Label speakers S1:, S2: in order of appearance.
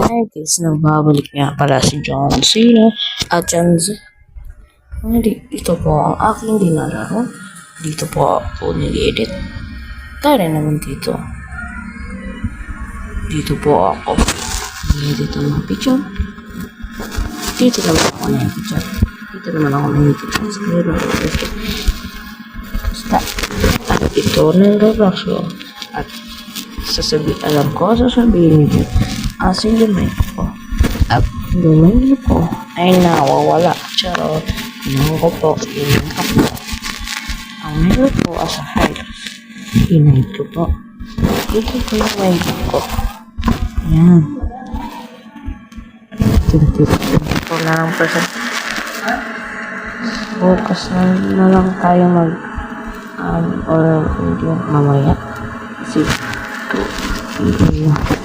S1: Hi guys, nagbabalik nga pala si John Cena at John Z. Dito po ang aking dinalaro. Dito po ako nag-edit. Tayo naman dito. Dito po ako nag-edit ang mga picture. Dito naman ako nag-picture. Dito naman ako nag-picture. Basta at ito ng Roblox ko. At alam ko sasabihin niyo ang sinimay ko at lumay ko ay nawawala. Charot. Inang ko po, inang ako. Ang meron po sa height. Inay ko po. Ito po yung may ko. Ayan. Ito po na ang person. Focus na lang tayo mag or hindi mamaya. Kasi ito.